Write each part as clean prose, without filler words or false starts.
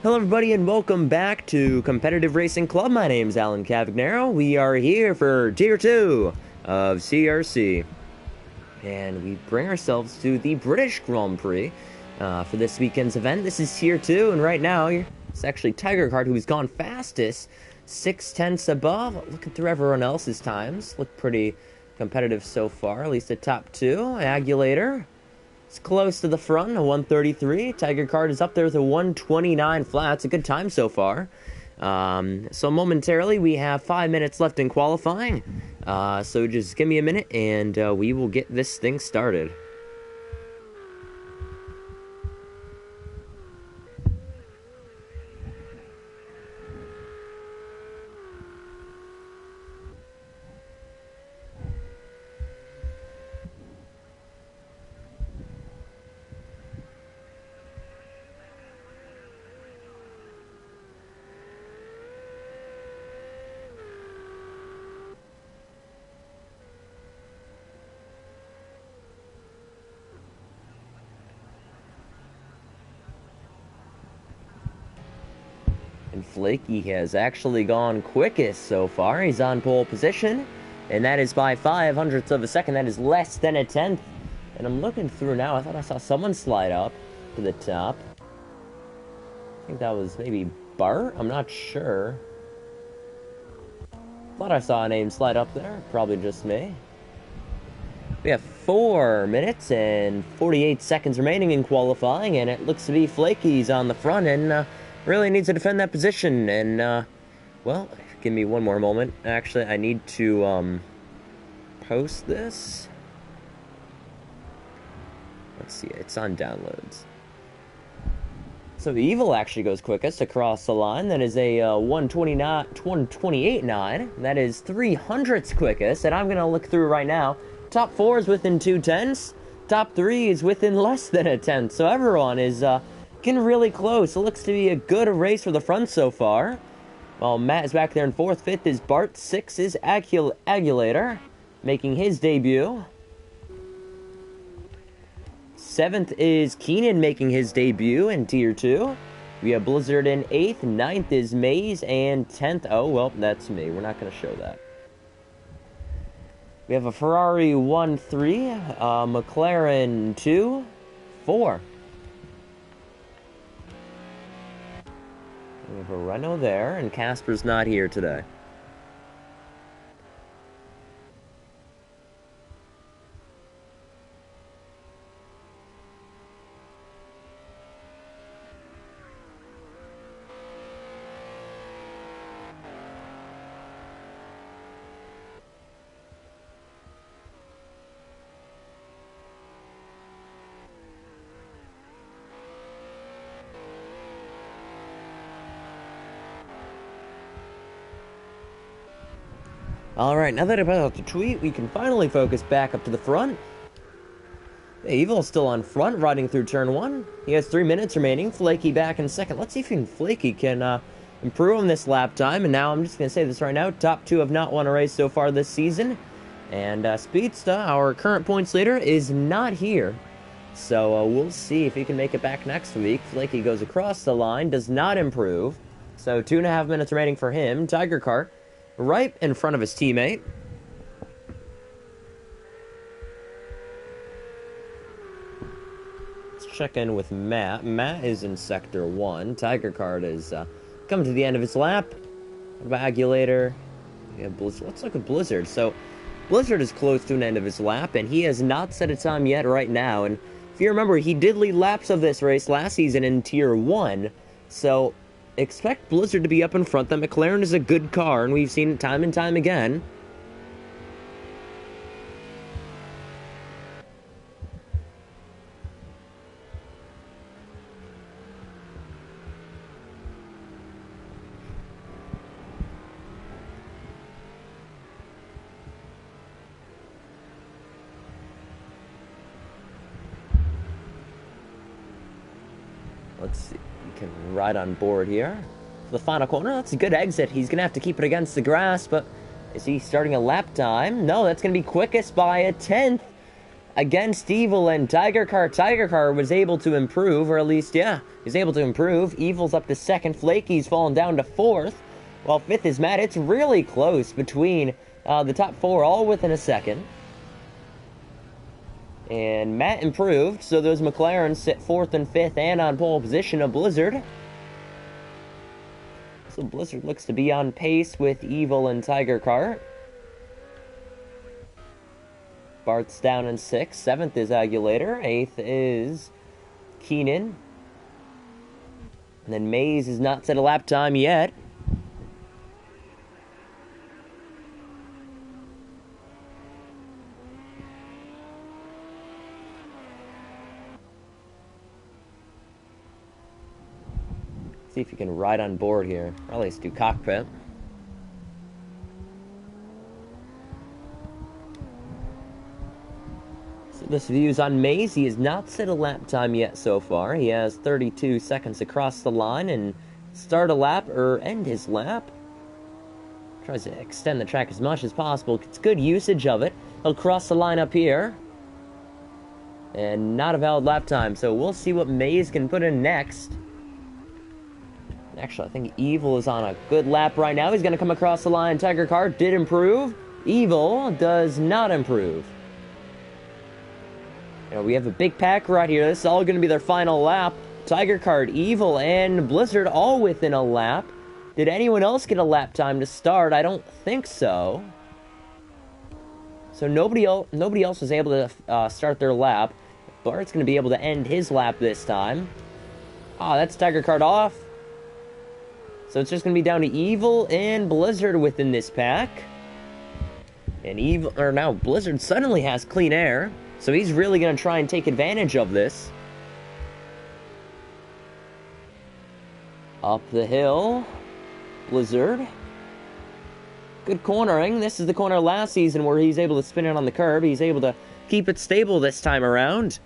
Hello everybody and welcome back to Competitive Racing Club. My name's Alan Cavagnaro. We are here for Tier 2 of CRC. And we bring ourselves to the British Grand Prix for this weekend's event. This is Tier 2, and right now it's actually Tiger Card who's gone fastest. 6/10 above. Looking through everyone else's times. Look pretty competitive so far, at least the top two. Agulator. It's close to the front, a 133. Tiger Card is up there with a 129 flat. It's a good time so far. So momentarily, we have 5 minutes left in qualifying. So just give me a minute, and we will get this thing started. And Flaky has actually gone quickest so far. He's on pole position, and that is by 0.05 of a second. That is less than a tenth. And I'm looking through now. I thought I saw someone slide up to the top. I think that was maybe Bart? I'm not sure. Thought I saw a name slide up there. Probably just me. We have 4 minutes and 48 seconds remaining in qualifying, and it looks to be Flaky's on the front, and really needs to defend that position. And well, give me one more moment. Actually, I need to post this. Let's see, it's on downloads. So Evil actually goes quickest across the line. That is a 128.9. That is 0.03 quickest. And I'm gonna look through right now. Top 4 is within 0.2. Top 3 is within less than a tenth. So everyone is getting really close. It looks to be a good race for the front so far. While Matt is back there in 4th. 5th is Bart. 6th is Agulator, making his debut. 7th is Keenan, making his debut in Tier 2. We have Blizzard in 8th. 9th is Maze, and 10th... Oh, well, that's me. We're not going to show that. We have a Ferrari 1-3, McLaren 2-4. We have a Renault there, and Casper's not here today. Alright, now that I've out the tweet, we can finally focus back up to the front. Evil's still on front, riding through turn 1. He has 3 minutes remaining. Flaky back in 2nd. Let's see if Flaky can improve on this lap time. And now I'm just going to say this right now. Top 2 have not won a race so far this season. And Speedsta, our current points leader, is not here. So we'll see if he can make it back next week. Flaky goes across the line, does not improve. So 2.5 minutes remaining for him. Tiger Cart right in front of his teammate. Let's check in with Matt. Matt is in Sector 1. Tiger Card is coming to the end of his lap. Agulator. Yeah, Blizzard. Let's look at Blizzard. So, Blizzard is close to an end of his lap, and he has not set a time yet right now. And if you remember, he did lead laps of this race last season in Tier 1. So expect Blizzard to be up in front. That McLaren is a good car, and we've seen it time and time again. Let's see. Can ride on board here for the final corner. That's a good exit. He's gonna have to keep it against the grass, but is he starting a lap time? No, that's gonna be quickest by a tenth. against Evil and Tiger Car. Tiger Car was able to improve, or at least, yeah, he's able to improve. Evil's up to second. Flaky's fallen down to fourth, while fifth is Matt. It's really close between the top four, all within a second. And Matt improved, so those McLarens sit fourth and fifth and on pole position of Blizzard. So Blizzard looks to be on pace with Evil and Tiger Car. Bart's down in sixth. Seventh is Agulator. Eighth is Keenan. And then Maze has not set a lap time yet. See if you can ride on board here. Or at least do cockpit. So this view's on Maze. He has not set a lap time yet so far. He has 32 seconds across the line and start a lap or end his lap. Tries to extend the track as much as possible. It's good usage of it. He'll cross the line up here. And not a valid lap time. So we'll see what Maze can put in next. Actually, I think Evil is on a good lap right now. He's going to come across the line. Tiger Car did improve. Evil does not improve. You know, we have a big pack right here. This is all going to be their final lap. Tiger Car, Evil, and Blizzard all within a lap. Did anyone else get a lap time to start? I don't think so. So nobody else was able to start their lap. Bart's going to be able to end his lap this time. Ah, that's Tiger Car off. So it's just going to be down to Evil and Blizzard within this pack. And now Blizzard suddenly has clean air. So he's really going to try and take advantage of this. Up the hill. Blizzard. Good cornering. This is the corner last season where he's able to spin it on the curb. He's able to keep it stable this time around.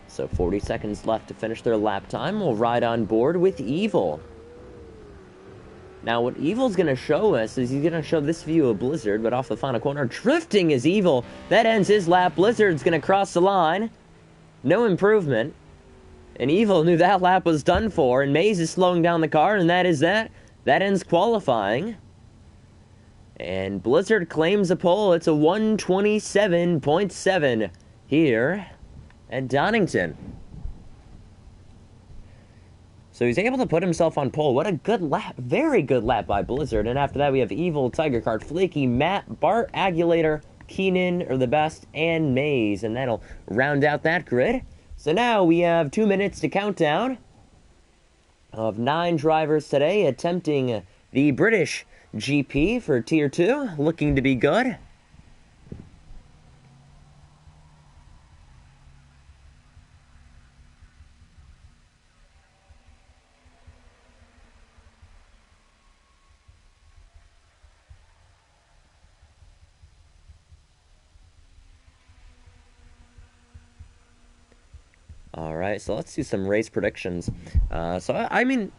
So 40 seconds left to finish their lap time. We'll ride on board with Evil. Now what Evil's going to show us is he's going to show this view of Blizzard, but off the final corner. Drifting is Evil. That ends his lap. Blizzard's going to cross the line. No improvement. And Evil knew that lap was done for, and Maze is slowing down the car, and that is that. That ends qualifying. And Blizzard claims a pole. It's a 127.7 here at Donington. So he's able to put himself on pole. What a good lap. Very good lap by Blizzard. And after that we have Evil, Tiger Card, Flaky, Matt, Bart, Agulator, Keenan are the best, and Maze. And that'll round out that grid. So now we have 2 minutes to countdown of 9 drivers today attempting the British GP for Tier 2. Looking to be good. Alright, so let's do some race predictions. I mean,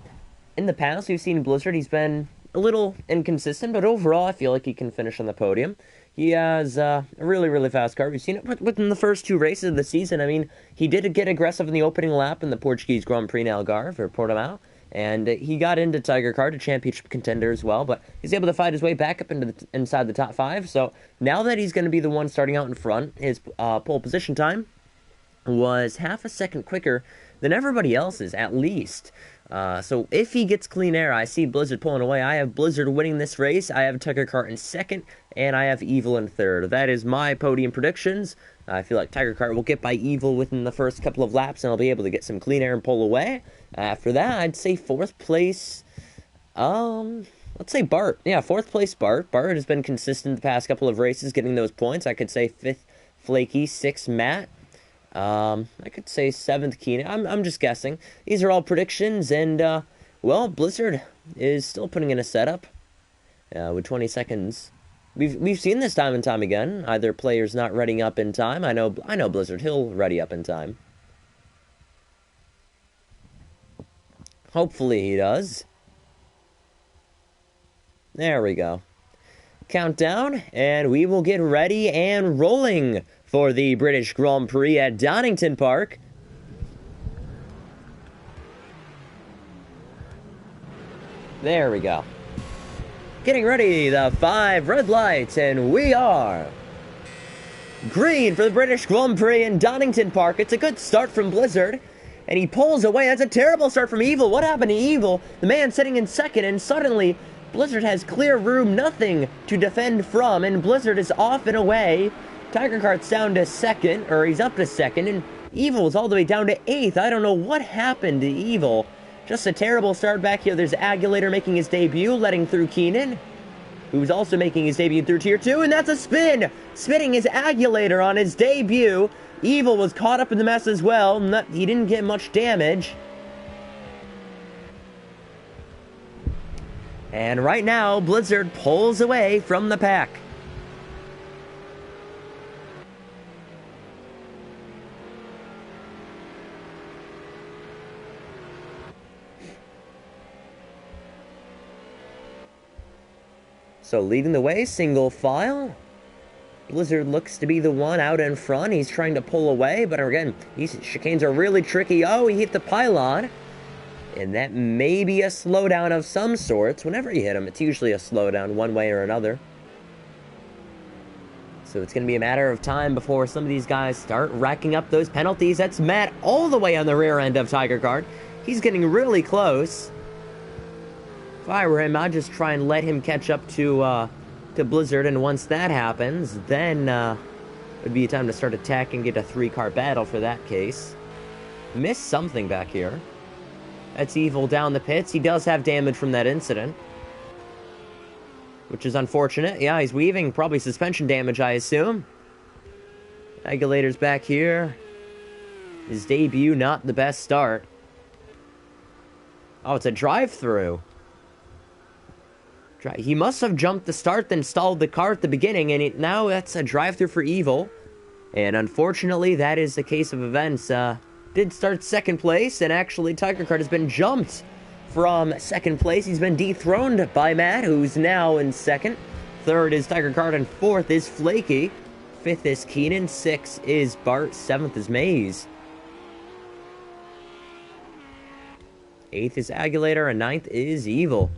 in the past we've seen Blizzard, he's been a little inconsistent, but overall I feel like he can finish on the podium. He has a really, really fast car. We've seen it within the first 2 races of the season. I mean, he did get aggressive in the opening lap in the Portuguese Grand Prix in Algarve for Portimao, and he got into Tiger Car to championship contender as well, but he's able to fight his way back up into inside the top 5. So now that he's going to be the one starting out in front, his pole position time was half a second quicker than everybody else's, at least. So if he gets clean air, I see Blizzard pulling away. I have Blizzard winning this race. I have Tiger Car in second, and I have Evil in third. That is my podium predictions. I feel like Tiger Car will get by Evil within the first couple of laps, and I'll be able to get some clean air and pull away. After that, I'd say 4th place. Let's say Bart. Yeah, 4th place Bart. Bart has been consistent the past couple of races, getting those points. I could say 5th Flaky, 6th Matt. I could say 7th Keenan. I'm just guessing. These are all predictions, and Well, Blizzard is still putting in a setup with 20 seconds. We've seen this time and time again. Either players not readying up in time. I know Blizzard. He'll ready up in time. Hopefully he does. There we go. Countdown, and we will get ready and rolling for the British Grand Prix at Donington Park. There we go. Getting ready, the 5 red lights, and we are green for the British Grand Prix in Donington Park. It's a good start from Blizzard, and he pulls away. That's a terrible start from Evil. What happened to Evil? The man sitting in second, and suddenly Blizzard has clear room, nothing to defend from, and Blizzard is off and away. Tiger Kart's down to second, or he's up to second, and Evil's all the way down to 8th. I don't know what happened to Evil. Just a terrible start back here. There's Agulator making his debut, letting through Keenan, who's also making his debut through Tier 2, and that's a spin! Spinning his Agulator on his debut. Evil was caught up in the mess as well. He didn't get much damage. And right now, Blizzard pulls away from the pack. So leading the way, single file. Blizzard looks to be the one out in front. He's trying to pull away, but again, these chicanes are really tricky. Oh, he hit the pylon. And that may be a slowdown of some sorts. Whenever you hit them, it's usually a slowdown one way or another. So it's going to be a matter of time before some of these guys start racking up those penalties. That's Matt all the way on the rear end of Tiger Kart. He's getting really close. If I were him, I'd just try and let him catch up to Blizzard, and once that happens, then it would be a time to start attacking, get a 3-car battle for that case. Missed something back here. That's Evil down the pits. He does have damage from that incident, which is unfortunate. Yeah, he's weaving. Probably suspension damage, I assume. Agulator's back here. His debut, not the best start. Oh, it's a drive-through. He must have jumped the start, then stalled the car at the beginning, and now that's a drive-through for Evil. And unfortunately, that is the case of events. Did start second place, and actually Tiger Kart has been jumped from second place. He's been dethroned by Matt, who's now in second. Third is Tiger Kart, and fourth is Flaky. Fifth is Keenan, sixth is Bart, seventh is Maze. Eighth is Agulator, and ninth is Evil.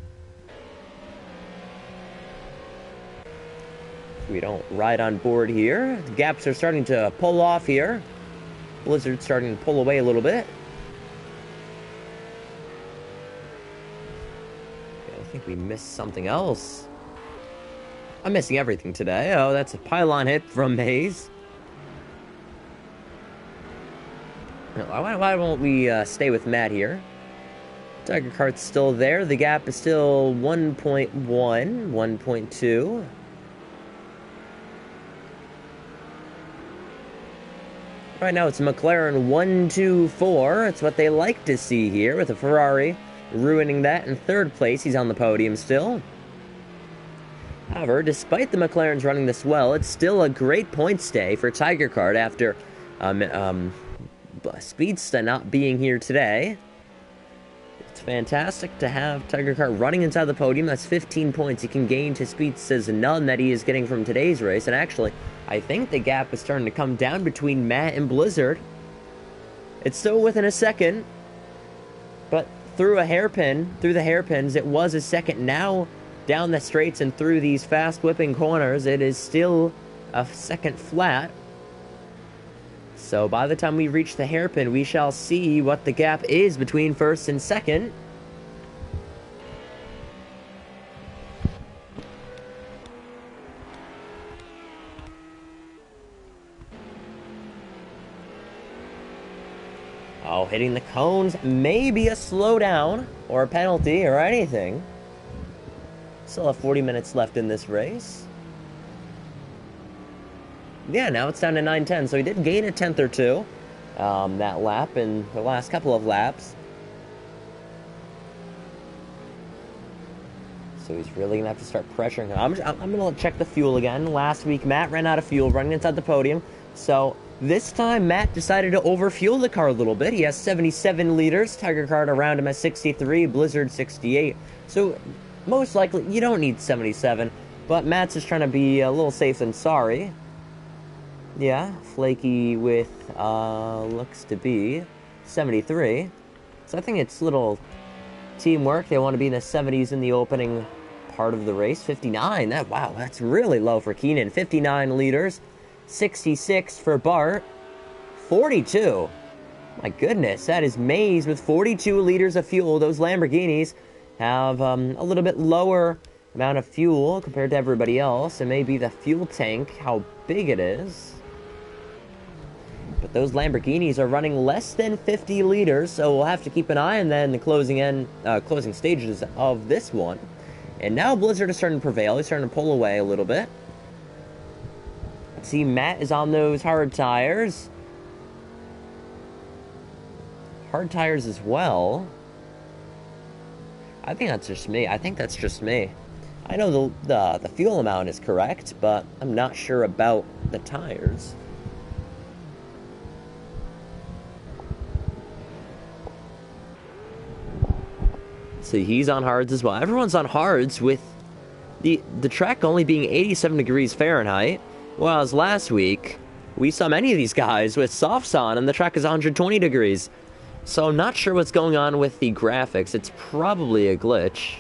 We don't ride on board here. The gaps are starting to pull off here. Blizzard's starting to pull away a little bit. I think we missed something else. I'm missing everything today. Oh, that's a pylon hit from Maze. Why won't we stay with Matt here? Tiger Kart's still there. The gap is still 1.1, 1.2. Right now it's McLaren 1-2-4. It's what they like to see here, with a Ferrari ruining that. In third place, he's on the podium still. However, despite the McLarens running this well, it's still a great points day for Tiger Kart after Speedsta not being here today. It's fantastic to have Tiger Kart running inside the podium. That's 15 points he can gain to Speedsta's none that he is getting from today's race. And actually, I think the gap is starting to come down between Matt and Blizzard. It's still within a second, but through the hairpins, it was a second. Now, down the straights and through these fast-whipping corners, it is still a second flat. So by the time we reach the hairpin, we shall see what the gap is between first and second. Oh, hitting the cones may be a slowdown or a penalty or anything. Still have 40 minutes left in this race. Yeah, now it's down to 9:10, so he did gain a tenth or two that lap in the last couple of laps. So he's really going to have to start pressuring him. I'm going to check the fuel again. Last week, Matt ran out of fuel running inside the podium. So this time, Matt decided to overfuel the car a little bit. He has 77 liters. Tiger Card around him at 63. Blizzard 68. So most likely, you don't need 77. But Matt's just trying to be a little safe than sorry. Yeah, Flaky with, looks to be 73. So I think it's little teamwork. They want to be in the 70s in the opening part of the race. 59. Wow, that's really low for Keenan. 59 liters. 66 for Bart. 42. My goodness, that is Maze with 42 liters of fuel. Those Lamborghinis have a little bit lower amount of fuel compared to everybody else. It may be the fuel tank, how big it is. But those Lamborghinis are running less than 50 liters, so we'll have to keep an eye on that in the closing stages of this one. And now Blizzard is starting to prevail. He's starting to pull away a little bit. See, Matt is on those hard tires. Hard tires as well. I think that's just me. I know the fuel amount is correct, but I'm not sure about the tires. So he's on hards as well. Everyone's on hards with the track only being 87 degrees Fahrenheit. Whereas last week, we saw many of these guys with softs on and the track is 120 degrees. So I'm not sure what's going on with the graphics. It's probably a glitch.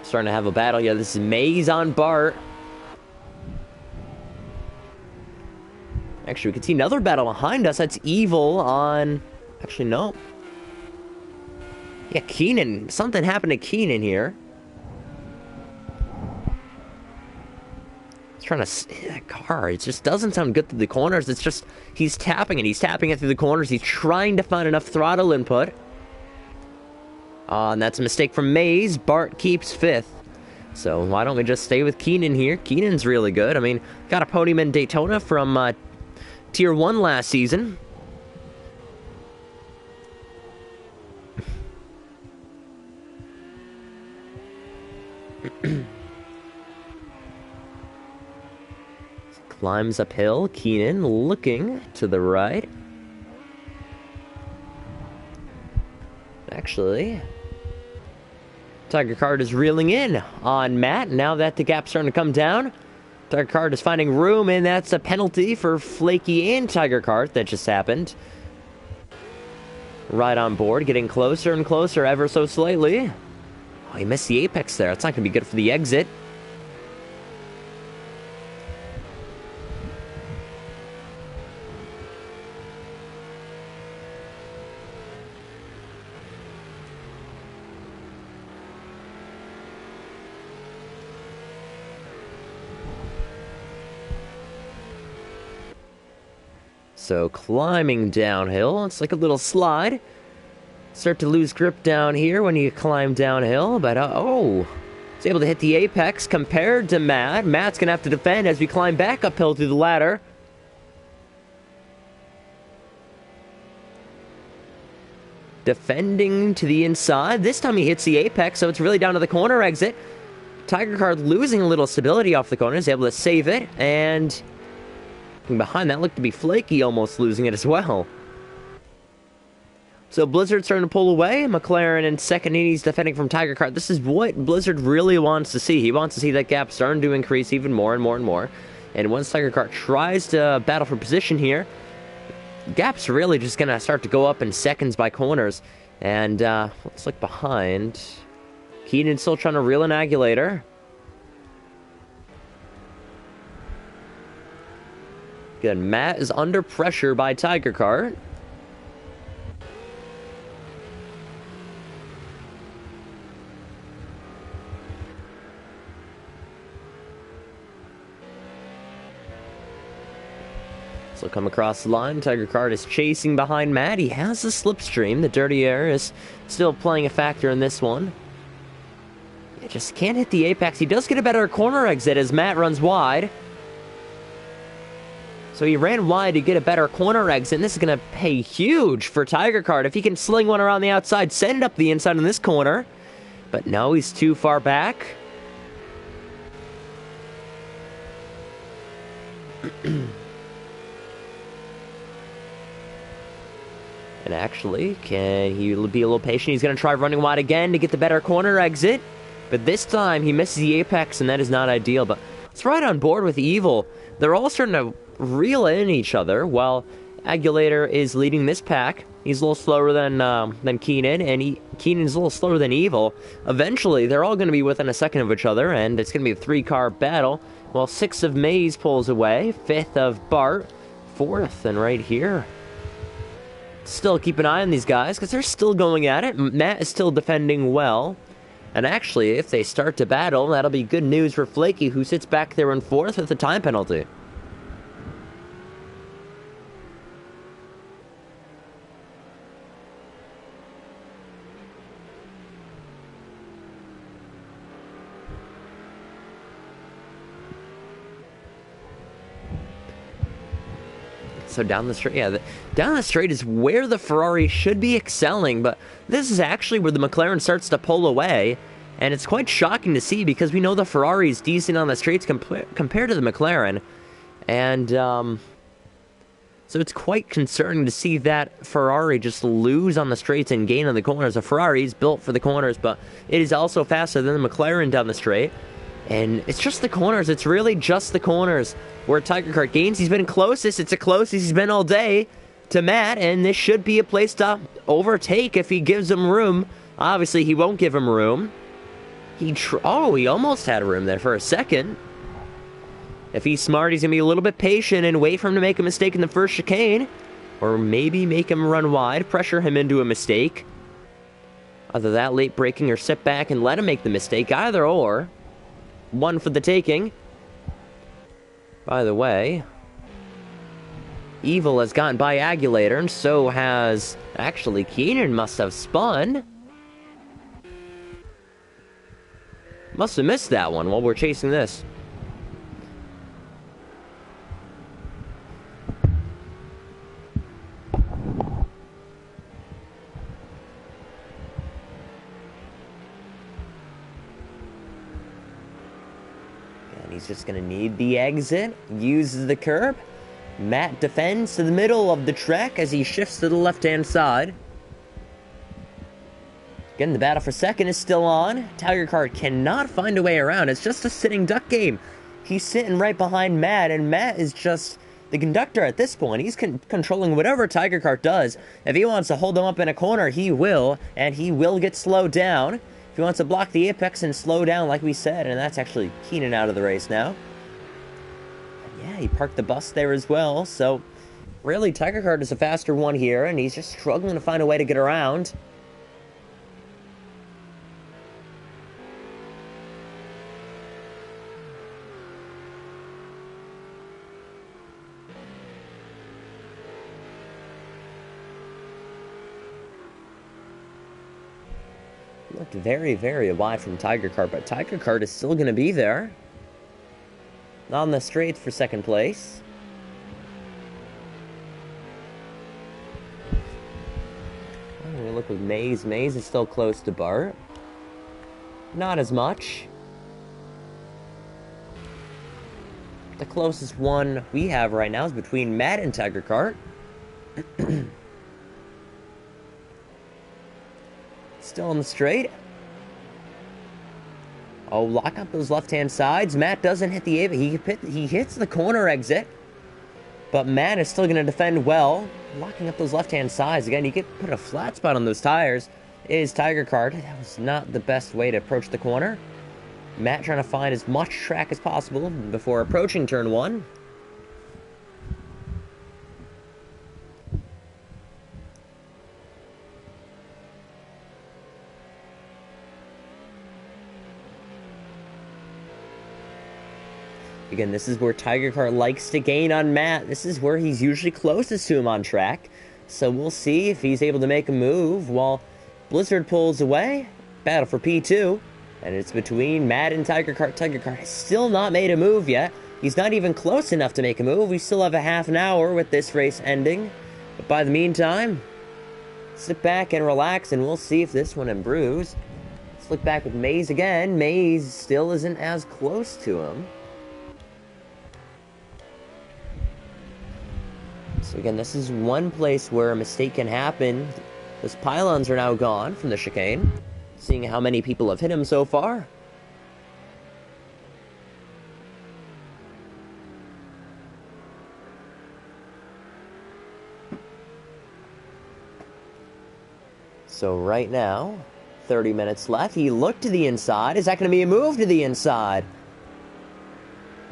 Starting to have a battle. Yeah, this is Maze on Bart. Actually, we can see another battle behind us. That's Evil on... Actually, no. Yeah, Keenan. Something happened to Keenan here. He's trying to... That car, it just doesn't sound good through the corners. It's just... He's tapping it. He's tapping it through the corners. He's trying to find enough throttle input. And that's a mistake from Maze. Bart keeps 5th. So why don't we just stay with Keenan here? Keenan's really good. I mean, got a podium in Daytona from... Tier 1 last season. Climbs uphill. Keenan looking to the right. Actually, Tiger Card is reeling in on Matt. Now that the gap's starting to come down, Tiger Card is finding room, and that's a penalty for Flaky and Tiger Card that just happened. Right on board, getting closer and closer ever so slightly. Oh, he missed the apex there. It's not going to be good for the exit. So climbing downhill, it's like a little slide. Start to lose grip down here when you climb downhill, but oh, it's able to hit the apex compared to Matt. Matt's gonna have to defend as we climb back uphill through the ladder. Defending to the inside. This time he hits the apex, so it's really down to the corner exit. Tiger Card losing a little stability off the corner, is able to save it, and behind that looked to be Flaky almost losing it as well. So Blizzard's starting to pull away. McLaren in second, and he's defending from Tiger Card. This is what Blizzard really wants to see. He wants to see that gap starting to increase even more and more and more. And once Tiger Card tries to battle for position here, gap's really just going to start to go up in seconds by corners. And let's look behind. Keenan's still trying to reel in Aguilator. Good. Matt is under pressure by Tiger Card. So come across the line. Tiger Card is chasing behind Matt. He has a slipstream. The dirty air is still playing a factor in this one. He just can't hit the apex. He does get a better corner exit as Matt runs wide. So he ran wide to get a better corner exit, and this is going to pay huge for Tiger Card. If he can sling one around the outside, send it up the inside in this corner. But no, he's too far back. And actually, can he be a little patient? He's going to try running wide again to get the better corner exit. But this time, he misses the apex, and that is not ideal. But it's right on board with Evil. They're all starting to reel in each other, while Agulator is leading this pack. He's a little slower than Keenan, and Keenan's a little slower than Evil. Eventually, they're all going to be within a second of each other, and it's going to be a 3-car battle. While 6th of Maze pulls away, 5th of Bart, 4th, and right here. Still keep an eye on these guys, because they're still going at it. Matt is still defending well. And actually, if they start to battle, that'll be good news for Flaky, who sits back there in 4th with a time penalty. So down the straight, down the straight is where the Ferrari should be excelling, but this is actually where the McLaren starts to pull away, and it's quite shocking to see because we know the Ferrari is decent on the straights compared to the McLaren, and so it's quite concerning to see that Ferrari just lose on the straights and gain on the corners. The Ferrari is built for the corners, but it is also faster than the McLaren down the straight. And it's just the corners. It's really just the corners where Tiger Card gains. He's been closest. It's the closest he's been all day to Matt. And this should be a place to overtake if he gives him room. Obviously, he won't give him room. He almost had room there for a second. If he's smart, he's going to be a little bit patient and wait for him to make a mistake in the first chicane. Or maybe make him run wide, pressure him into a mistake. Either that, late braking, or sit back and let him make the mistake. Either or. One for the taking. By the way, Evil has gotten by Agulator, and so has... Actually, Keenan must have spun. Must have missed that one while we're chasing this. He's just going to need the exit, uses the curb. Matt defends to the middle of the track as he shifts to the left-hand side. Again, the battle for second is still on. Tiger Card cannot find a way around. It's just a sitting duck game. He's sitting right behind Matt, and Matt is just the conductor at this point. He's controlling whatever Tiger Card does. If he wants to hold him up in a corner, he will, and he will get slowed down. If he wants to block the apex and slow down, like we said, and that's actually Keenan out of the race now. Yeah, he parked the bus there as well, so really, Tiger Card is a faster one here, and he's just struggling to find a way to get around. Looked very, very wide from Tiger Card, but Tiger Card is still going to be there. On the straights for second place. We look with Maze. Maze is still close to Bart. Not as much. The closest one we have right now is between Matt and Tiger Card. Still on the straight. Oh, lock up those left-hand sides. Matt doesn't hit the apex. He hits the corner exit. But Matt is still going to defend well. Locking up those left-hand sides. Again, you get put a flat spot on those tires. Is Tiger Card. That was not the best way to approach the corner. Matt trying to find as much track as possible before approaching turn one. Again, this is where Tiger Card likes to gain on Matt. This is where he's usually closest to him on track. So we'll see if he's able to make a move while Blizzard pulls away. Battle for P2. And it's between Matt and Tiger Card. Tiger Card has still not made a move yet. He's not even close enough to make a move. We still have a half an hour with this race ending. But by the meantime, sit back and relax, and we'll see if this one improves. Let's look back with Maze again. Maze still isn't as close to him. So again, this is one place where a mistake can happen. Those pylons are now gone from the chicane, seeing how many people have hit him so far. So right now, 30 minutes left. He looked to the inside. Is that going to be a move to the inside?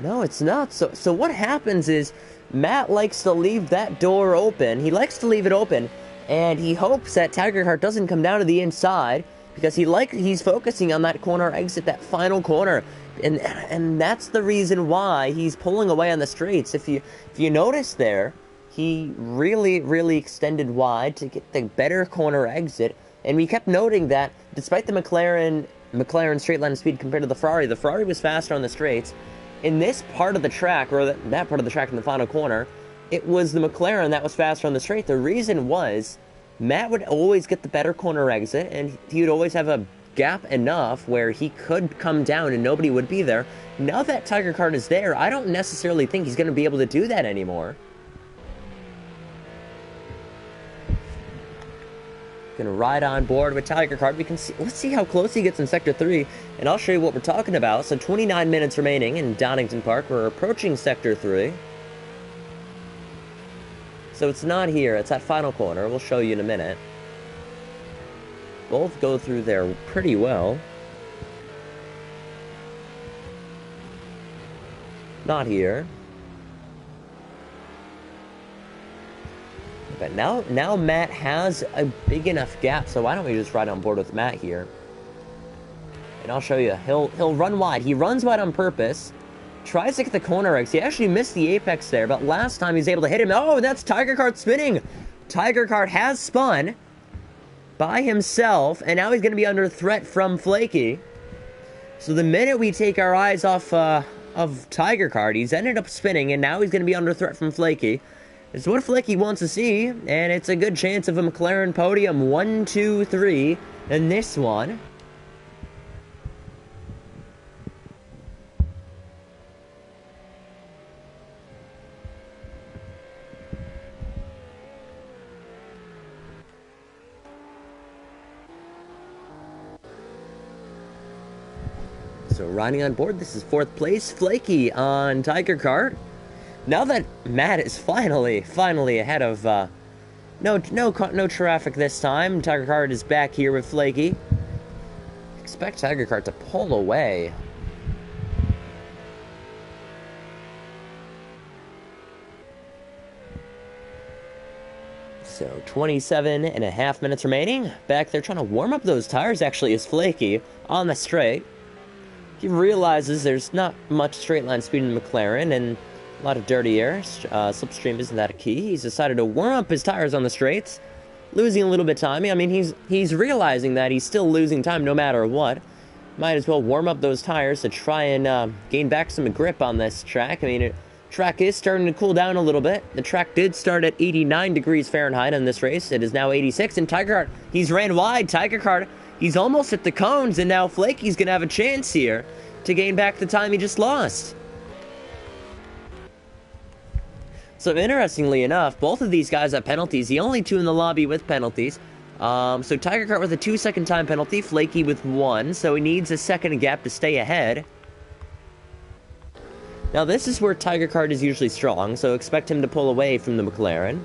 No, it's not. So what happens is Matt likes to leave that door open. He likes to leave it open, and he hopes that Tiger Heart doesn't come down to the inside because he's focusing on that corner exit, that final corner, and that's the reason why he's pulling away on the straights. If you notice there, he really extended wide to get the better corner exit, and we kept noting that despite the McLaren straight line speed compared to the Ferrari was faster on the straights. In this part of the track, or that part of the track in the final corner, it was the McLaren that was faster on the straight. The reason was Matt would always get the better corner exit, and he would always have a gap enough where he could come down and nobody would be there. Now that Tiger Card is there, I don't necessarily think he's going to be able to do that anymore. Gonna ride on board with Tiger Card. We can see, let's see how close he gets in Sector 3, and I'll show you what we're talking about. So 29 minutes remaining in Donington Park. We're approaching Sector 3. So it's not here, it's that final corner. We'll show you in a minute. Both go through there pretty well. Not here. But now Matt has a big enough gap, so why don't we just ride on board with Matt here? And I'll show you. He'll run wide. He runs wide on purpose. Tries to get the corner X. He actually missed the apex there, but last time he's able to hit him. Oh, that's Tiger Card spinning. Tiger Card has spun by himself, and now he's going to be under threat from Flaky. So the minute we take our eyes off of Tiger Card, he's ended up spinning, and now he's going to be under threat from Flaky. It's what Flaky wants to see, and it's a good chance of a McLaren podium 1, 2, 3 in this one. So riding on board, this is 4th place, Flaky on Tiger Card. Now that Matt is finally ahead of, no traffic this time. Tiger Card is back here with Flaky. Expect Tiger Card to pull away. So 27.5 minutes remaining. Back there trying to warm up those tires actually is Flaky on the straight. He realizes there's not much straight line speed in the McLaren, and a lot of dirty air. Slipstream isn't that a key. He's decided to warm up his tires on the straights, losing a little bit of time. I mean, he's realizing that he's still losing time no matter what. Might as well warm up those tires to try and gain back some grip on this track. I mean, track is starting to cool down a little bit. The track did start at 89 degrees Fahrenheit in this race. It is now 86, and Tiger Card, he's ran wide. Tiger Card, he's almost at the cones, and now Flaky's going to have a chance here to gain back the time he just lost. So interestingly enough, both of these guys have penalties. The only two in the lobby with penalties. So Tiger Cart with a 2-second time penalty, Flaky with 1, so he needs a second gap to stay ahead. Now this is where Tiger Cart is usually strong, so expect him to pull away from the McLaren.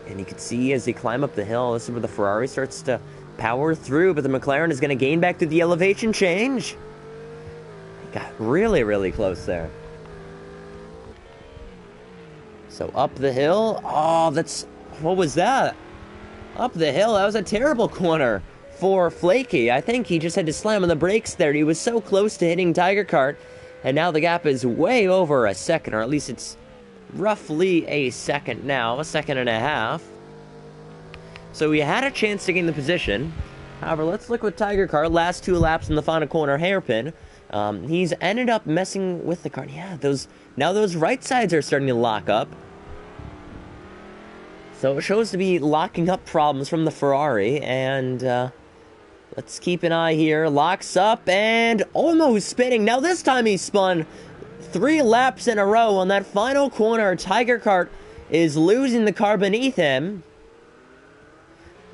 And you can see as they climb up the hill, this is where the Ferrari starts to power through, but the McLaren is going to gain back through the elevation change. Got really close there. So up the hill. Oh, what was that? Up the hill, that was a terrible corner for Flaky. I think he just had to slam on the brakes there. He was so close to hitting Tiger Cart, and now the gap is way over a second, or at least it's roughly a second now, a second and a half. So we had a chance to gain the position. However, let's look with Tiger Kart. Last 2 laps in the final corner hairpin. He's ended up messing with the car. Yeah, now those right sides are starting to lock up. So it shows to be locking up problems from the Ferrari. And let's keep an eye here. Locks up and almost spinning. Now this time he spun 3 laps in a row on that final corner. Tiger Kart is losing the car beneath him.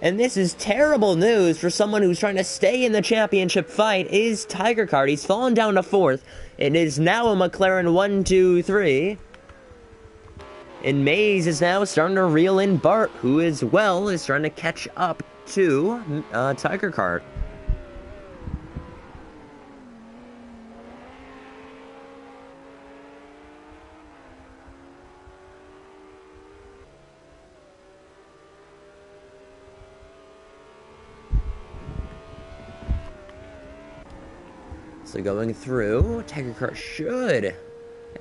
And this is terrible news for someone who's trying to stay in the championship fight. Is Tiger Kart. He's fallen down to 4th. It is now a McLaren 1, 2, 3. And Mays is now starting to reel in Bart, who as well is trying to catch up to Tiger Kart. So going through, Tiger Kart should.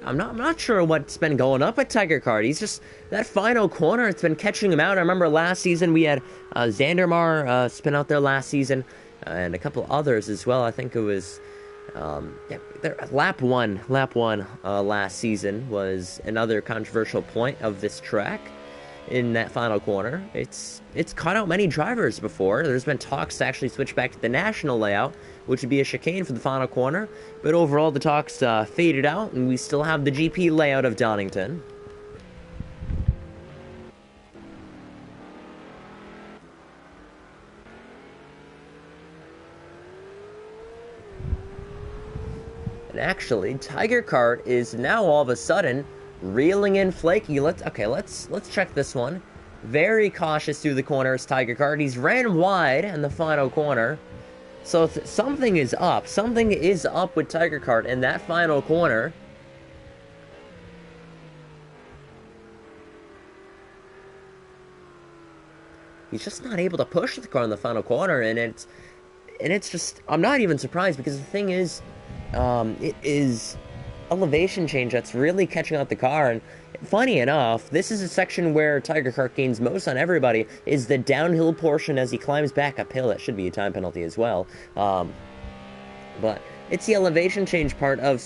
I'm not sure what's been going up with Tiger Kart. He's just, that final corner, it's been catching him out. I remember last season we had Zandermar spin out there last season, and a couple others as well. I think it was lap one last season was another controversial point of this track. In that final corner, it's caught out many drivers before. There's been talks to actually switch back to the national layout, which would be a chicane for the final corner, but overall the talks faded out, and we still have the GP layout of Donington. And actually, Tiger Kart is now all of a sudden reeling in flaky. Let's check this one. Very cautious through the corners, Tiger Kart. He's ran wide in the final corner. So something is up. Something is up with Tiger Kart in that final corner. He's just not able to push the car in the final corner, and it's just, I'm not even surprised, because the thing is, it is elevation change that's really catching out the car. And funny enough, this is a section where Tiger Kart gains most on everybody, is the downhill portion as he climbs back uphill. That should be a time penalty as well. But it's the elevation change part of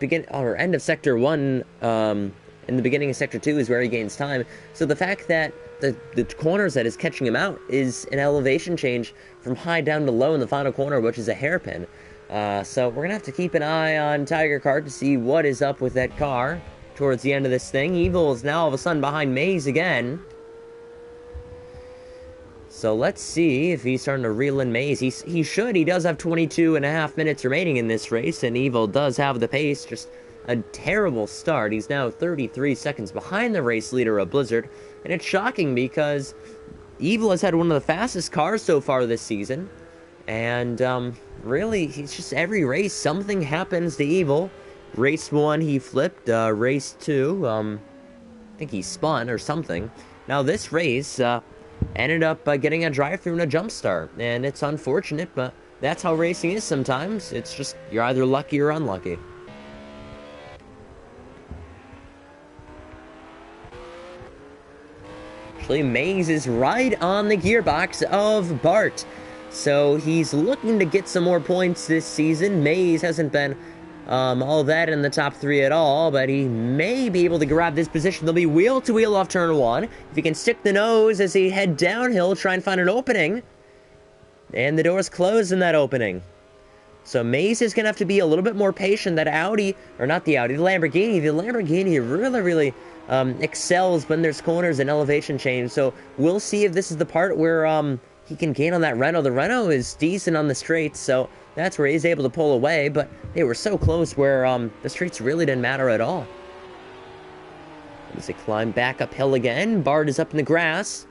end of Sector 1, in the beginning of Sector 2 is where he gains time. So the fact that the corners that is catching him out is an elevation change from high down to low in the final corner, which is a hairpin. So we're going to have to keep an eye on Tiger Kart to see what is up with that car towards the end of this thing. Evil is now all of a sudden behind Mays again. So let's see if he's starting to reel in Mays. He should. He does have 22.5 minutes remaining in this race, and Evil does have the pace. Just a terrible start. He's now 33 seconds behind the race leader of Blizzard, and it's shocking because Evil has had one of the fastest cars so far this season. And really, he's just every race, something happens to Evil. Race 1, he flipped. Race 2, I think he spun or something. Now this race ended up getting a drive-through and a jump start. And it's unfortunate, but that's how racing is sometimes. It's just, you're either lucky or unlucky. Actually, Mays is right on the gearbox of Bart. So he's looking to get some more points this season. Mays hasn't been all that in the top 3 at all, but he may be able to grab this position. They'll be wheel-to-wheel off turn 1. If he can stick the nose as he head downhill, try and find an opening. And the door's closed in that opening. So Mays is going to have to be a little bit more patient. That Audi, or not the Audi, the Lamborghini. The Lamborghini really excels when there's corners and elevation change. So we'll see if this is the part where he can gain on that Renault. The Renault is decent on the straights, so that's where he's able to pull away, but they were so close where the straights really didn't matter at all. As they climb back uphill again, Bart is up in the grass.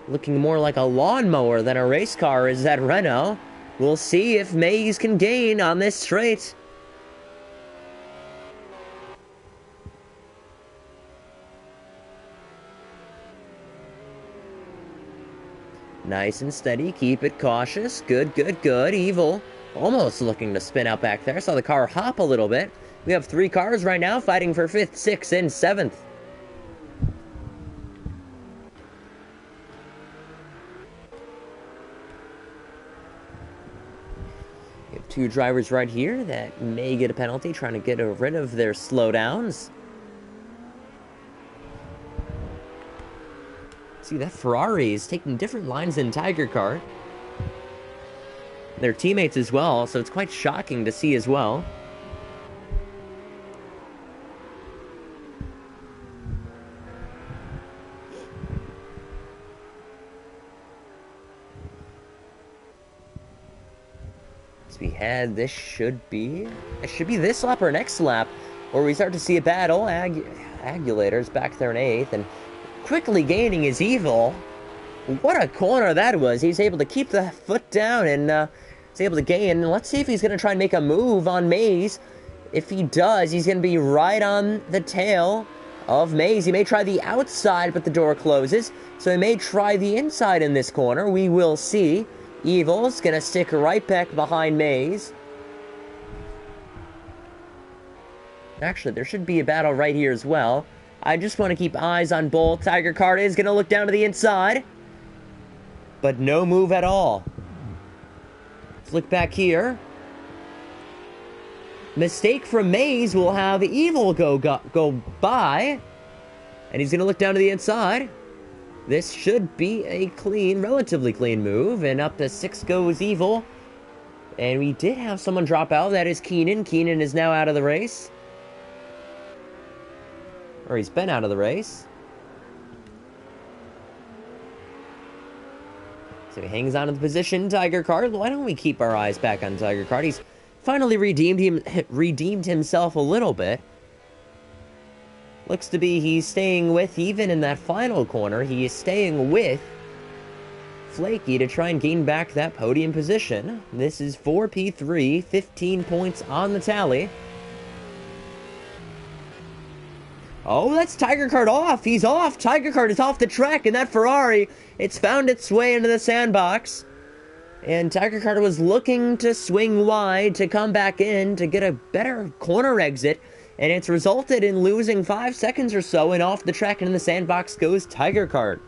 Looking more like a lawnmower than a race car is that Renault. We'll see if Mays can gain on this straight. Nice and steady. Keep it cautious. Good. Evil almost looking to spin out back there. Saw the car hop a little bit. We have 3 cars right now fighting for 5th, 6th, and 7th. We have 2 drivers right here that may get a penalty, trying to get rid of their slowdowns. See, that Ferrari is taking different lines than Tiger Car. Their teammates as well, so it's quite shocking to see as well. So we had, this should be this lap or next lap, where we start to see a battle. Agulator's back there in 8th, and quickly gaining his Evil. What a corner that was. He's able to keep the foot down and he's able to gain. Let's see if he's going to try and make a move on Maze. If he does, he's going to be right on the tail of Maze. He may try the outside, but the door closes. So he may try the inside in this corner. We will see. Evil's going to stick right back behind Maze. Actually, there should be a battle right here as well. I just want to keep eyes on both. Tiger Card is going to look down to the inside. But no move at all. Let's look back here. Mistake from Maze will have Evil go by. And he's going to look down to the inside. This should be a clean, relatively clean move. And up to 6 goes Evil. And we did have someone drop out. That is Keenan. Keenan is now out of the race. Or he's been out of the race. So he hangs on to the position. Tiger Card. Why don't we keep our eyes back on Tiger Card? He's finally redeemed himself a little bit. Looks to be he's staying with, even in that final corner, he is staying with Flaky to try and gain back that podium position. This is 4P3, 15 points on the tally. Oh, that's Tiger Card off. He's off. Tiger Card is off the track, and that Ferrari, it's found its way into the sandbox. And Tiger Card was looking to swing wide to come back in to get a better corner exit. And it's resulted in losing 5 seconds or so, and off the track and in the sandbox goes Tiger Card.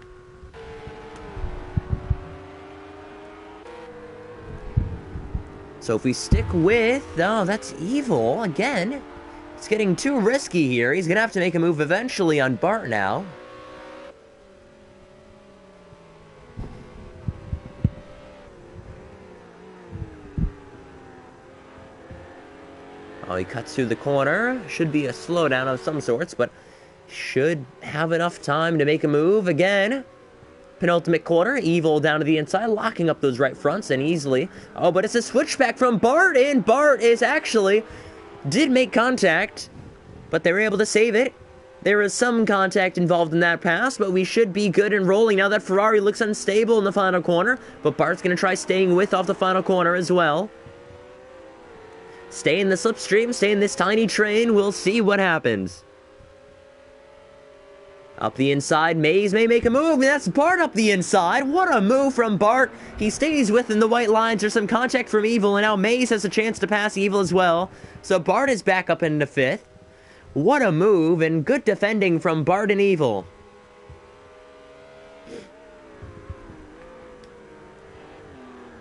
So if we stick with... Oh, that's Evil again. It's getting too risky here. He's going to have to make a move eventually on Bart now. Oh, he cuts through the corner. Should be a slowdown of some sorts, but should have enough time to make a move again. Penultimate corner, Evil down to the inside, locking up those right fronts and easily. Oh, but it's a switchback from Bart, and Bart is actually... did make contact, but they were able to save it. There was some contact involved in that pass, but we should be good and rolling. Now that Ferrari looks unstable in the final corner, but Bart's going to try staying with off the final corner as well. Stay in the slipstream, stay in this tiny train, we'll see what happens. Up the inside, Maze may make a move, and that's Bart up the inside. What a move from Bart. He stays within the white lines. There's some contact from Evil, and now Maze has a chance to pass Evil as well. So Bart is back up into 5th. What a move, and good defending from Bart and Evil.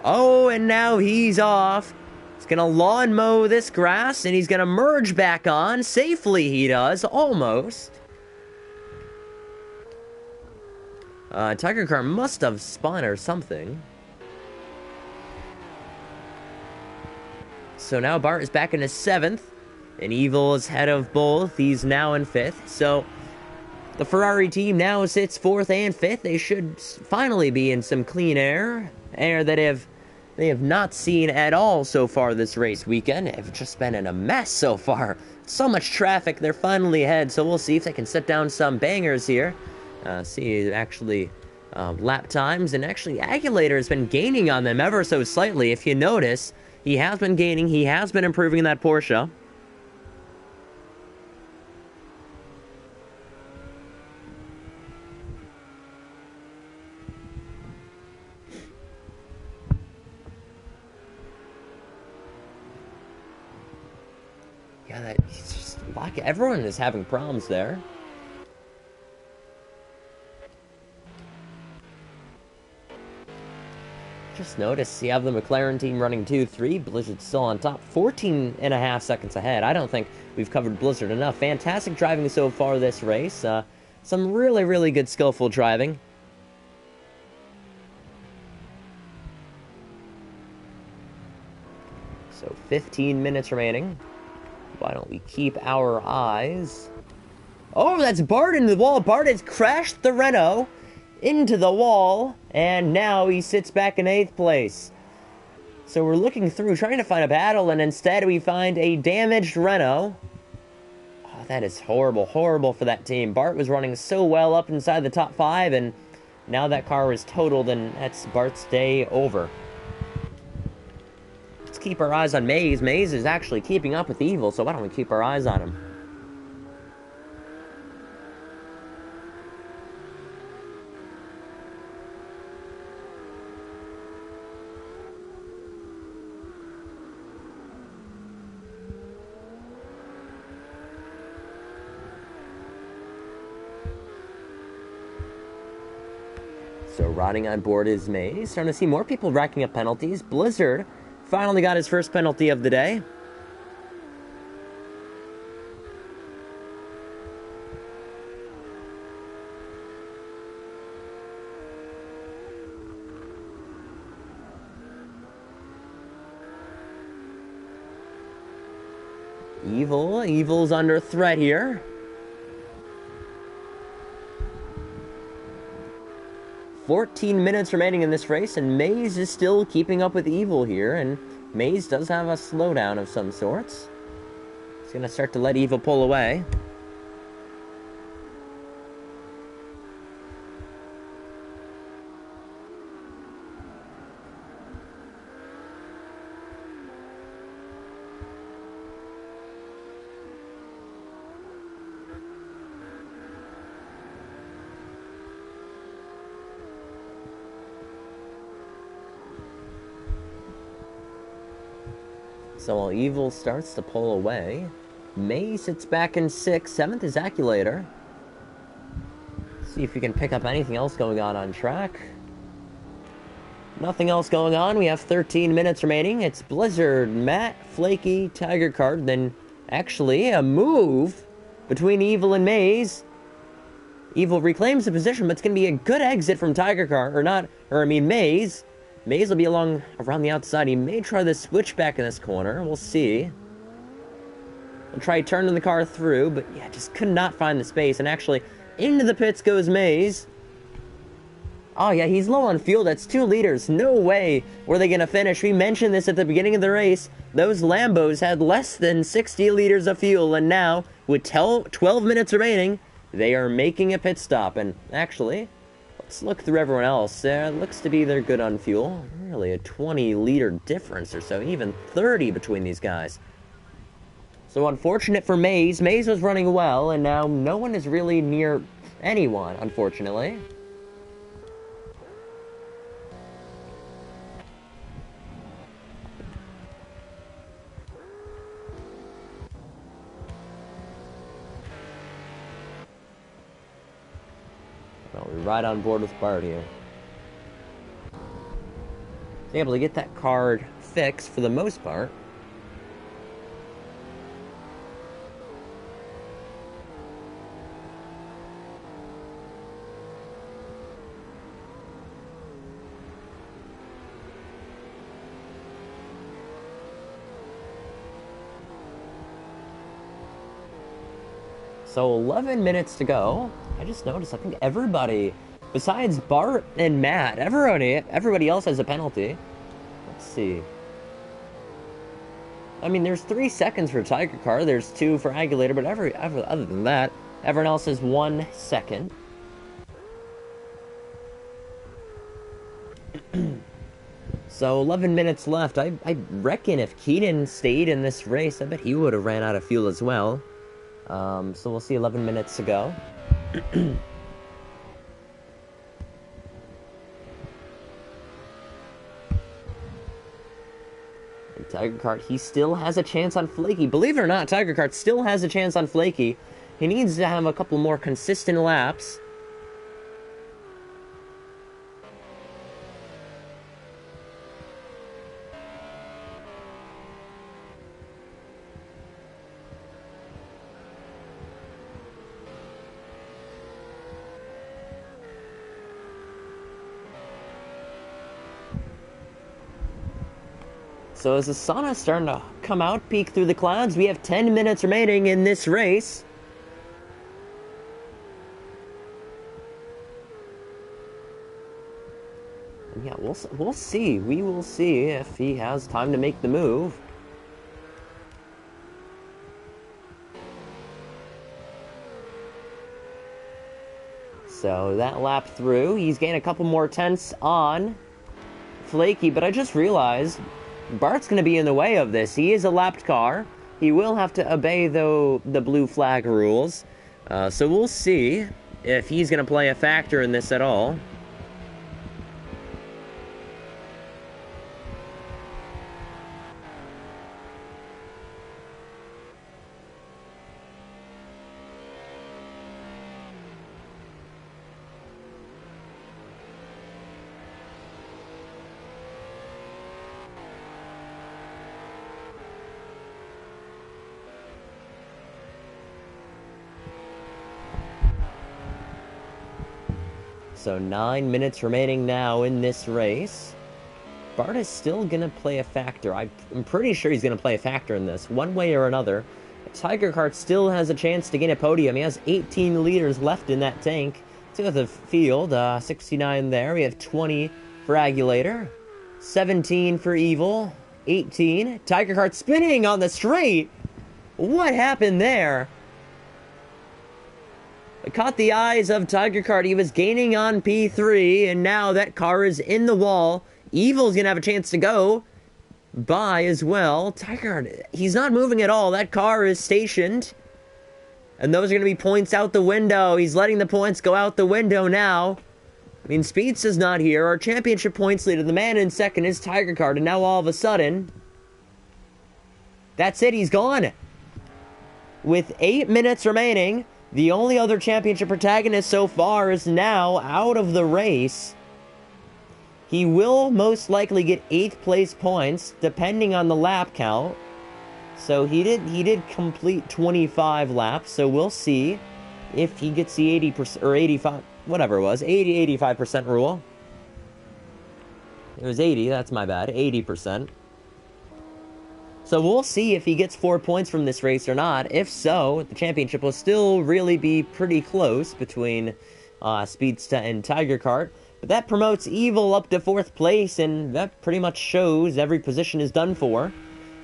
Oh, and now he's off. He's going to lawn mow this grass, and he's going to merge back on. Safely he does, almost. Tiger Car must have spun or something. So now Bart is back into 7th. And Evil is ahead of both. He's now in 5th. So the Ferrari team now sits 4th and 5th. They should finally be in some clean air. Air that they have not seen at all so far this race weekend. They've just been in a mess so far. So much traffic. They're finally ahead. So we'll see if they can set down some bangers here. See, actually, lap times, and actually, Agulator has been gaining on them ever so slightly. If you notice, he has been gaining, he has been improving that Porsche. Yeah, everyone is having problems there. Just noticed you have the McLaren team running 2-3. Blizzard's still on top, 14.5 seconds ahead. I don't think we've covered Blizzard enough. Fantastic driving so far this race. Some really, really good skillful driving. So 15 minutes remaining. Why don't we keep our eyes... Oh, that's Bart into the wall. Bart has crashed the Renault into the wall, and now he sits back in 8th place. So we're looking through, trying to find a battle, and instead we find a damaged Renault. Oh, that is horrible, horrible for that team. Bart was running so well up inside the top 5, and now that car is totaled, and that's Bart's day over. Let's keep our eyes on Maze. Maze is actually keeping up with Evil, so why don't we keep our eyes on him? So riding on board is Maze. Starting to see more people racking up penalties. Blizzard finally got his first penalty of the day. Evil's under threat here. "14 minutes remaining in this race, and Maze is still keeping up with Evil here, and Maze does have a slowdown of some sorts. He's going to start to let Evil pull away. So while Evil starts to pull away, May sits back in 6th. 7th is Aculator. See if we can pick up anything else going on track. Nothing else going on. We have 13 minutes remaining. It's Blizzard, Matt, Flaky, Tiger Card, then actually a move between Evil and Maze. Evil reclaims the position, but it's going to be a good exit from Tiger Card, Maze. Maze will be around the outside. He may try the switchback in this corner. We'll see. We'll try turning the car through, but yeah, just could not find the space. And actually, into the pits goes Maze. Oh yeah, he's low on fuel. That's 2 liters. No way were they going to finish. We mentioned this at the beginning of the race. Those Lambos had less than 60 liters of fuel, and now, with 12 minutes remaining, they are making a pit stop. And actually, let's look through everyone else. There looks to be they're good on fuel. Really a 20-liter difference or so, even 30 between these guys. So unfortunate for Maze. Maze was running well, and now no one is really near anyone, unfortunately. Well, we're right on board with Bart here. Able to get that card fixed for the most part. So 11 minutes to go. I just noticed, I think everybody, besides Bart and Matt, everybody else has a penalty. Let's see. I mean, there's 3 seconds for Tiger Car, there's 2 for Agulator, but other than that, everyone else has 1 second. So 11 minutes left. I reckon if Keaton stayed in this race, I bet he would have ran out of fuel as well. So we'll see 11 minutes to go. Tiger Kart, he still has a chance on Flaky. Believe it or not, Tiger Kart still has a chance on Flaky. He needs to have a couple more consistent laps. So as the sun is starting to come out, peek through the clouds, we have 10 minutes remaining in this race. And yeah, we'll see. We will see if he has time to make the move. So that lap through, he's gained a couple more tenths on Flaky, but I just realized Bart's going to be in the way of this. He is a lapped car. He will have to obey, though, the blue flag rules. So we'll see if he's going to play a factor in this at all. So 9 minutes remaining now in this race. Bart is still going to play a factor. I'm pretty sure he's going to play a factor in this, one way or another. Tiger Kart still has a chance to gain a podium. He has 18 liters left in that tank. Let's look at the field. 69 there. We have 20 for Agulator. 17 for Evil. 18. Tiger Kart spinning on the straight. What happened there? It caught the eyes of Tiger Kart. He was gaining on P3, and now that car is in the wall. Evil's going to have a chance to go by as well. Tiger Kart, he's not moving at all. That car is stationed. And those are going to be points out the window. He's letting the points go out the window now. I mean, Speeds is not here. Our championship points leader, the man in second, is Tiger Kart. And now all of a sudden, that's it. He's gone. With 8 minutes remaining, the only other championship protagonist so far is now out of the race. He will most likely get 8th place points, depending on the lap count. So he did complete 25 laps, so we'll see if he gets the 80% or 85, whatever it was, 85% rule. It was 80, that's my bad, 80%. So we'll see if he gets 4 points from this race or not. If so, the championship will still really be pretty close between Speedsta and Tiger Kart. But that promotes Evil up to 4th place, and that pretty much shows every position is done for.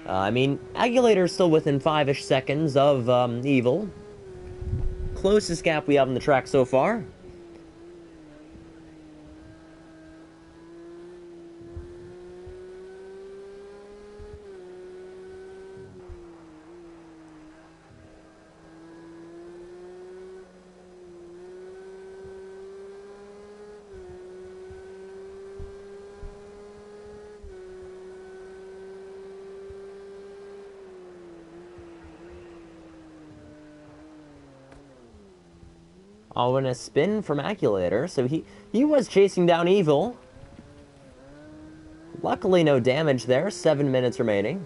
I mean, Agulator is still within 5-ish seconds of Evil. Closest gap we have on the track so far. Oh, and a spin from Agulator. So he was chasing down Evil. Luckily, no damage there. 7 minutes remaining.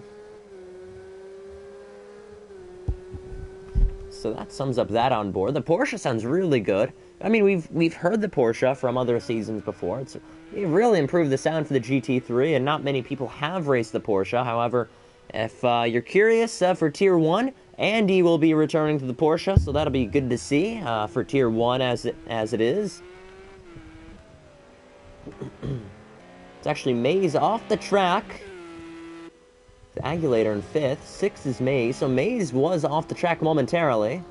So that sums up that on board. The Porsche sounds really good. I mean, we've heard the Porsche from other seasons before. It really improved the sound for the GT3, and not many people have raced the Porsche. However, if you're curious for Tier 1, Andy will be returning to the Porsche, so that'll be good to see for Tier 1 as it is. It's actually Maze off the track. The Agulator in 5th. 6th is Maze, so Maze was off the track momentarily.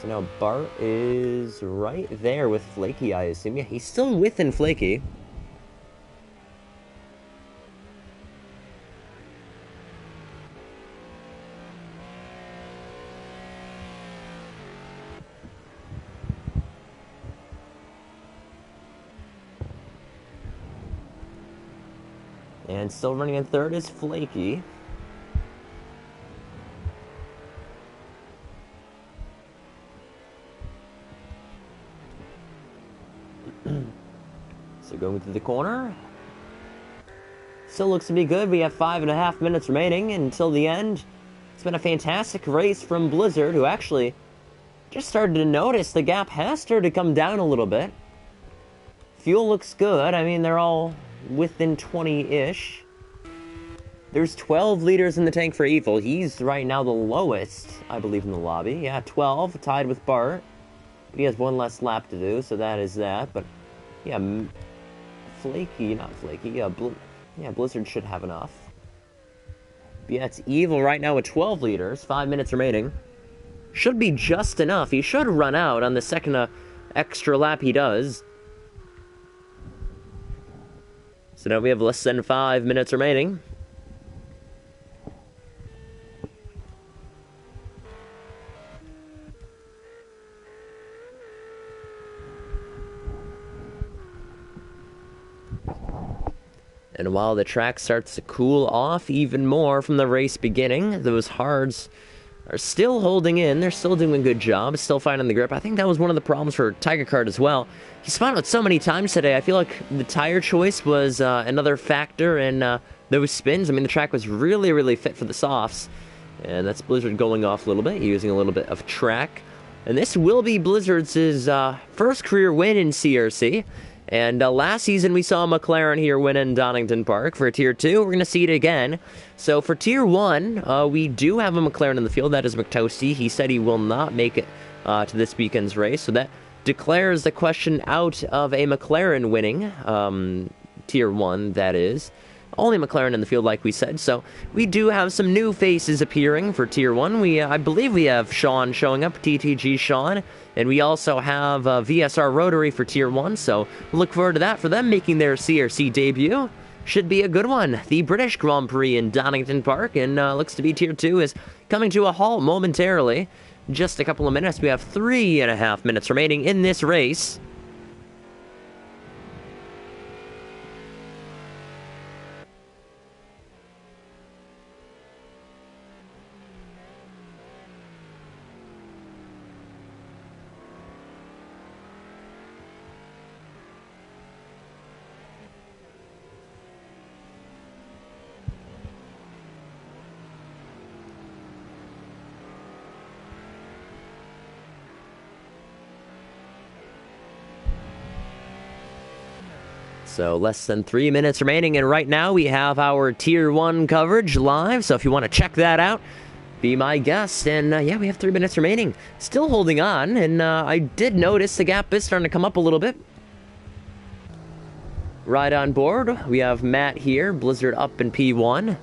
So now Bart is right there with Flaky, I assume. Yeah, he's still within Flaky. And still running in third is Flaky. So going through the corner. Still looks to be good. We have 5.5 minutes remaining until the end. It's been a fantastic race from Blizzard, who actually just started to notice the gap has started to come down a little bit. Fuel looks good. I mean, they're all within 20-ish. There's 12 liters in the tank for Evil. He's right now the lowest, I believe, in the lobby. Yeah, 12, tied with Bart. But he has one less lap to do, so that is that. But, yeah, not Flaky. Yeah, Blizzard should have enough. But yeah, it's Evil right now with 12 liters. 5 minutes remaining. Should be just enough. He should run out on the second extra lap he does. So now we have less than 5 minutes remaining. And while the track starts to cool off even more from the race beginning, those hards are still holding in. They're still doing a good job, still finding the grip. I think that was one of the problems for Tiger Card as well. He spun out so many times today. I feel like the tire choice was another factor in those spins. I mean, the track was really, really fit for the softs. And that's Blizzard going off a little bit, using a little bit of track. And this will be Blizzard's first career win in CRC. And last season, we saw McLaren here win in Donington Park. For Tier 2, we're going to see it again. So for Tier 1, we do have a McLaren in the field. That is McToasty. He said he will not make it to this weekend's race. So that declares the question out of a McLaren winning Tier 1, that is. Only McLaren in the field, like we said. So we do have some new faces appearing for Tier 1. I believe we have Sean showing up, TTG Sean. And we also have VSR Rotary for Tier 1. So look forward to that for them making their CRC debut. Should be a good one. The British Grand Prix in Donington Park. And looks to be Tier 2 is coming to a halt momentarily. Just a couple of minutes. We have 3.5 minutes remaining in this race. So less than 3 minutes remaining, and right now we have our Tier 1 coverage live, so if you want to check that out, be my guest. And yeah, we have 3 minutes remaining. Still holding on, and I did notice the gap is starting to come up a little bit. Right on board, we have Matt here, Blizzard up in P1.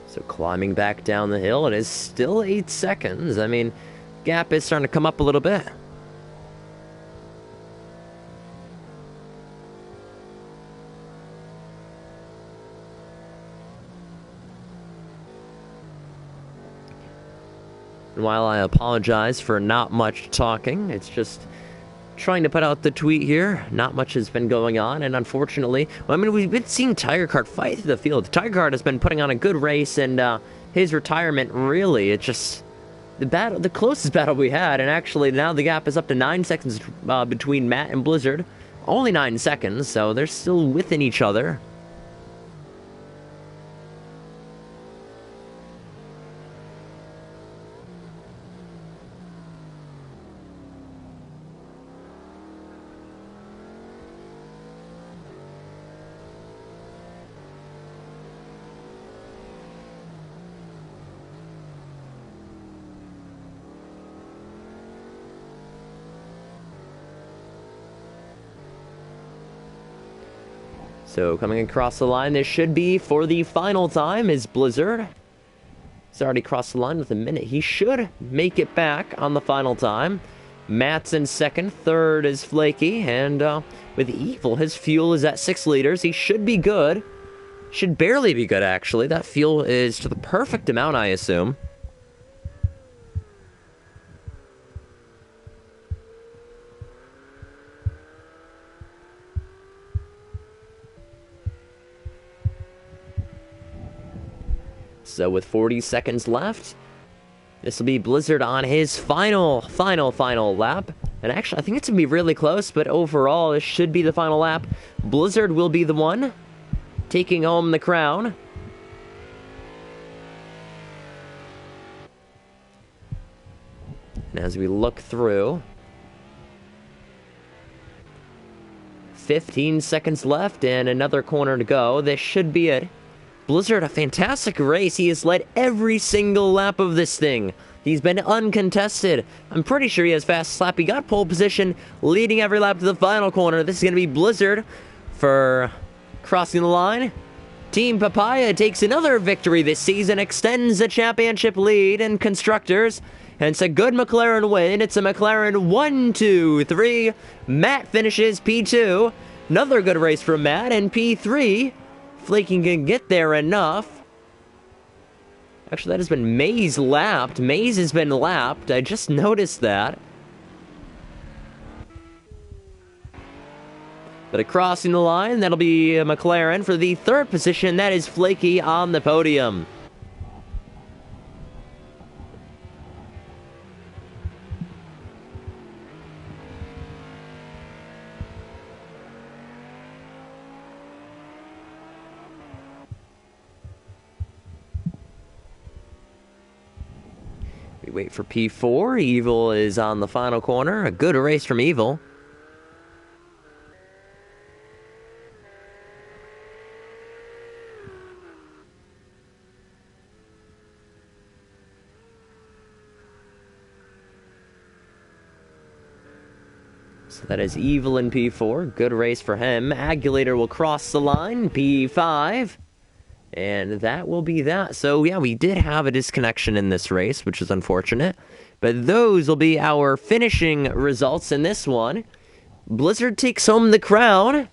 So climbing back down the hill, it is still 8 seconds. I mean, gap is starting to come up a little bit. And while I apologize for not much talking, it's just trying to put out the tweet here. Not much has been going on, and unfortunately, well, I mean, we've been seeing Tiger Card fight through the field. Tiger Card has been putting on a good race, and his retirement, really, it's just the closest battle we had, and actually now the gap is up to 9 seconds between Matt and Blizzard. Only 9 seconds, so they're still within each other. So coming across the line, this should be for the final time is Blizzard. He's already crossed the line with a minute. He should make it back on the final time. Matt's in second. Third is Flaky. And with Evil, his fuel is at 6 liters. He should be good. Should barely be good, actually. That fuel is to the perfect amount, I assume. So with 40 seconds left, this will be Blizzard on his final lap. And actually, I think it's going to be really close, but overall, it should be the final lap. Blizzard will be the one taking home the crown. And as we look through, 15 seconds left and another corner to go. This should be it. Blizzard, a fantastic race. He has led every single lap of this thing. He's been uncontested. I'm pretty sure he has fast lap. He got pole position, leading every lap to the final corner. This is going to be Blizzard for crossing the line. Team Papaya takes another victory this season, extends the championship lead in Constructors, and it's a good McLaren win. It's a McLaren 1-2-3. Matt finishes P2. Another good race from Matt, and P3. Flaking can get there enough. Actually, that has been Maze lapped. Maze has been lapped. I just noticed that. But crossing the line, that'll be McLaren for the third position. That is Flaky on the podium. We wait for P4. Evil is on the final corner. A good race from Evil. So that is Evil in P4. Good race for him. Agulator will cross the line. P5. And that will be that. So, yeah, we did have a disconnection in this race, which is unfortunate. But those will be our finishing results in this one. Blizzard takes home the crown.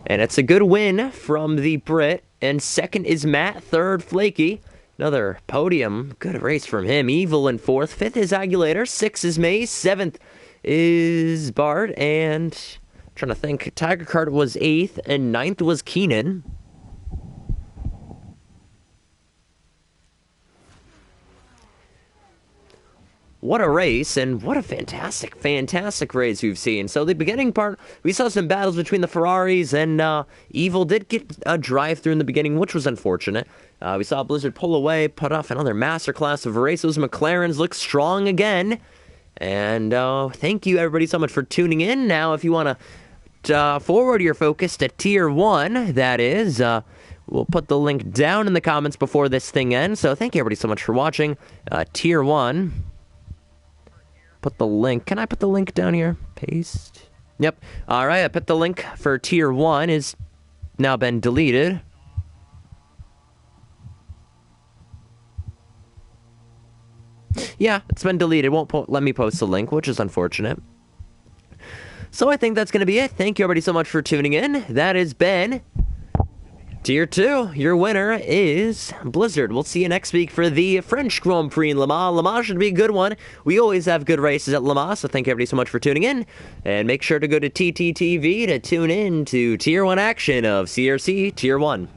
And it's a good win from the Brit. And second is Matt. Third, Flaky. Another podium. Good race from him. Evil in fourth. Fifth is Agulator. Sixth is Maze. Seventh is Bard. And I'm trying to think. Tiger Card was eighth. And ninth was Keenan. What a race, and what a fantastic race we've seen. So the beginning part, we saw some battles between the Ferraris, and Evil did get a drive-through in the beginning, which was unfortunate. We saw Blizzard pull away, put off another masterclass of a race. Those McLarens look strong again. And thank you, everybody, so much for tuning in. Now, if you want to forward your focus to Tier 1, that is... we'll put the link down in the comments before this thing ends. So thank you, everybody, so much for watching. Tier 1... Put the link. Can I put the link down here? Paste. Yep. All right. I put the link for Tier 1 is now been deleted. Yeah, it's been deleted. It won't let me post the link, which is unfortunate. So I think that's going to be it. Thank you, everybody, so much for tuning in. That has been Tier 2. Your winner is Blizzard. We'll see you next week for the French Grand Prix in Le Mans. Le Mans should be a good one. We always have good races at Le Mans, so thank you, everybody, so much for tuning in. And make sure to go to TTTV to tune in to Tier 1 action of CRC Tier 1.